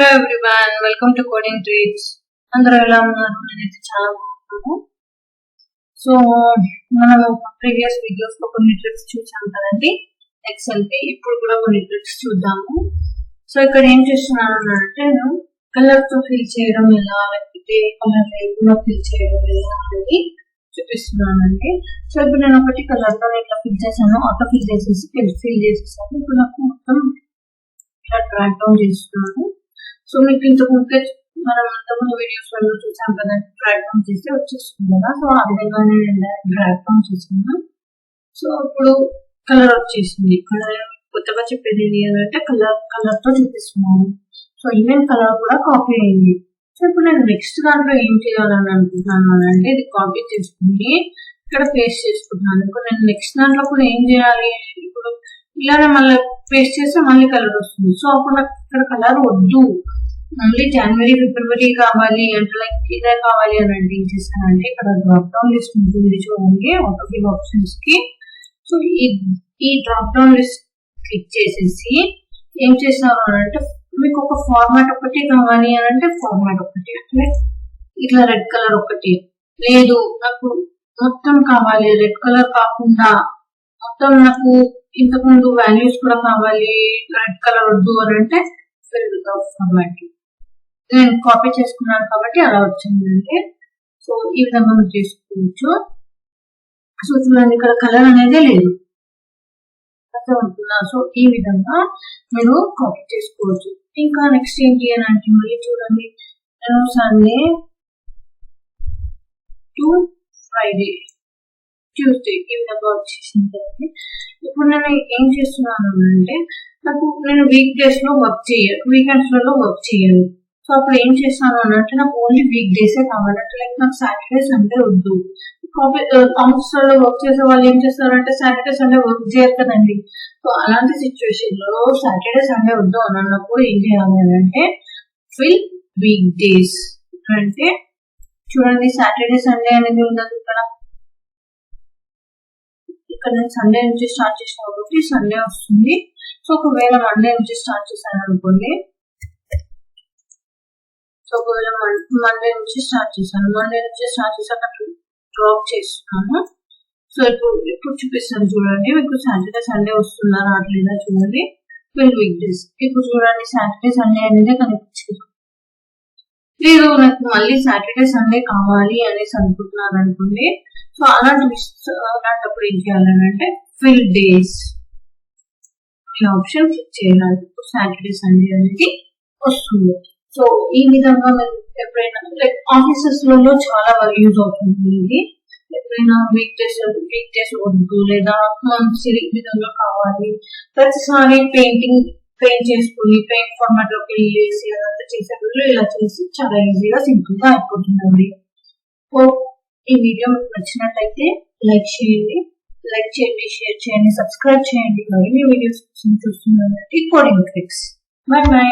Hello everyone, welcome to Coding Trades. అందరూ ఎలా ఉన్నారు? నేనైతే చాలా బాగున్నాను. సో మనం ప్రీవియస్ వీడియోస్ లో కొన్ని ట్రిక్స్ చూసాం కదండి ఎక్సెల్ కి. ఇప్పుడు కూడా కొన్ని ట్రిక్స్ చూద్దాము. సో ఇక్కడ ఏం చేస్తున్నాను అంటే నేను కలర్ తో ఫిల్ చేయడం ఎలా, లేకపోతే కలర్ లేకుండా ఫిల్ చేయడం ఎలా అనేది చూపిస్తున్నానండి. సో ఇప్పుడు నేను ఒకటి కలర్ తో ఇట్లా ఫిల్ చేశాను, ఆటో ఫిల్ చేసేసి ఫిల్ చేసేసాను. ఇప్పుడు నాకు మొత్తం ఇలా డ్రాగ్ డౌన్ చేస్తున్నాను. సో మీకు ఇంతకుముందే మనం ఇంతకుముందు వీడియోస్ లో చూసాం కదా, డ్రాగ్ డౌన్ చేస్తే వచ్చేస్తుంది కదా. సో ఆ విధంగా నేను డ్రాగ్ డౌన్ చేసాను. సో ఇప్పుడు కలర్ వచ్చేసింది. కలర్ కొత్తగా చెప్పేది ఏంటంటే కలర్ తో చూపిస్తున్నాను. సో ఈవెన్ కలర్ కూడా కాపీ అయింది. సో ఇప్పుడు నేను నెక్స్ట్ దాంట్లో ఏం చేయాలని అనుకుంటున్నాను అంటే ఇది కాపీ చేసుకుని ఇక్కడ పేస్ట్ చేసుకుంటున్నాను. ఇప్పుడు నేను నెక్స్ట్ దాంట్లో కూడా ఏం చేయాలి, ఇప్పుడు ఇలానే మళ్ళీ పేస్ట్ చేస్తే మళ్ళీ కలర్ వస్తుంది. సో అప్పుడు నాకు ఇక్కడ కలర్ వద్దు, ఓన్లీ జనవరి ఫిబ్రవరి కావాలి అంటే లైక్ ఇదే కావాలి అని అంటే ఏం చేస్తానంటే ఇక్కడ డ్రాప్ డౌన్ లిస్ట్ ఉంటుంది చూడండి ఆటోఫిల్ ఆప్షన్స్ కి. సో ఈ డ్రాప్ డౌన్ లిస్ట్ క్లిక్ చేసేసి ఏం చేస్తాను అంటే మీకు ఒక ఫార్మాట్ ఒకటి కావాలి అని అంటే ఫార్మాట్ ఒకటి, అంటే ఇట్లా రెడ్ కలర్ ఒకటి, లేదు నాకు మొత్తం కావాలి రెడ్ కలర్ కాకుండా మొత్తం నాకు ఇంతకుముందు వాల్యూస్ కూడా కావాలి రెడ్ కలర్ వద్దు అని అంటే ఫిల్ వితౌట్ ఫార్మాట్. నేను కాపీ చేసుకున్నాను కాబట్టి అలా వచ్చిందంటే సో ఈ విధంగా మీరు చేసుకోవచ్చు. సో చూడండి ఇక్కడ కలర్ అనేది లేదు, అర్థమవుతుందా? సో ఈ విధంగా మీరు కాపీ చేసుకోవచ్చు. ఇంకా నెక్స్ట్ ఏంటి అని అంటే మళ్ళీ చూడండి నేను సండే టు ఫ్రైడే ట్యూస్డే ఈ విధంగా వచ్చేసింది కదండి. ఇప్పుడు నేను ఏం చేస్తున్నాను అంటే నాకు నేను వీక్ డేస్ లో వర్క్ చేయాలి, వీకెండ్స్ లో వర్క్ చేయాలి. సో అప్పుడు ఏం చేస్తాను అంటే నాకు ఓన్లీ వీక్ డేసే కావాలంటే లైక్ నాకు సాటర్డే సండే వద్దు. ఆఫీస్ లో వర్క్ చేసే వాళ్ళు ఏం చేస్తారంటే సాటర్డే సండే వర్క్ చేయరు కదండి. సో అలాంటి సిచ్యువేషన్ లో సాటర్డే సండే వద్దు అని అన్నప్పుడు ఏం చేయాలి అంటే ఫిల్ వీక్ డేస్ అంటే చూడండి సాటర్డే సండే అనేది ఉండదు ఇక్కడ. ఇక్కడ నేను సండే నుంచి స్టార్ట్ చేసిన కాబట్టి సండే వస్తుంది. సో ఒకవేళ మండే నుంచి స్టార్ట్ చేశాను అనుకోండి, సో ఒకవేళ మండే నుంచి స్టార్ట్ చేశాను అక్కడ డ్రాప్ చేస్తున్నాను. సో ఇప్పుడు చూపిస్తాను చూడండి, మీకు సాటర్డే సండే వస్తుందా రావట్లేదా చూడండి. ఫిల్ వీక్ డేస్ ఇప్పుడు చూడండి సాటర్డే సండే అనేది కనిపించదు. లేదు నాకు మళ్ళీ సాటర్డే సండే కావాలి అనేసి అనుకుంటున్నాను అనుకోండి. సో అలాంటప్పుడు ఏం చేయాలని అంటే ఫిల్ డేస్ ఈ ఆప్షన్ క్లిక్ చేయాలి. సాటర్డే సండే అనేది వస్తుంది. సో ఈ విధంగా మీరు ఎప్పుడైనా లైక్ ఆఫీసెస్ లో చాలా యూజ్ అవుతుంది ఇది. ఎప్పుడైనా వీక్ డేస్ వద్దు లేదా మంత్లీ విధంగా కావాలి, ప్రతిసారి పెయింట్ చేసుకుని పెయింట్ ఫార్మాట్ లో ఫిల్ చేసి అదంతా చేసేటప్పుడు ఇలా చేసి చాలా ఈజీగా సింపుల్ గా అయిపోతుందండి. సో ఈ వీడియో మీకు నచ్చినట్లయితే లైక్ చేయండి, షేర్ చేయండి, సబ్స్క్రైబ్ చేయండి. మరిన్ని వీడియోస్ కోసం చూస్తున్నానంటే కోడింగ్ ట్రిక్స్. By by.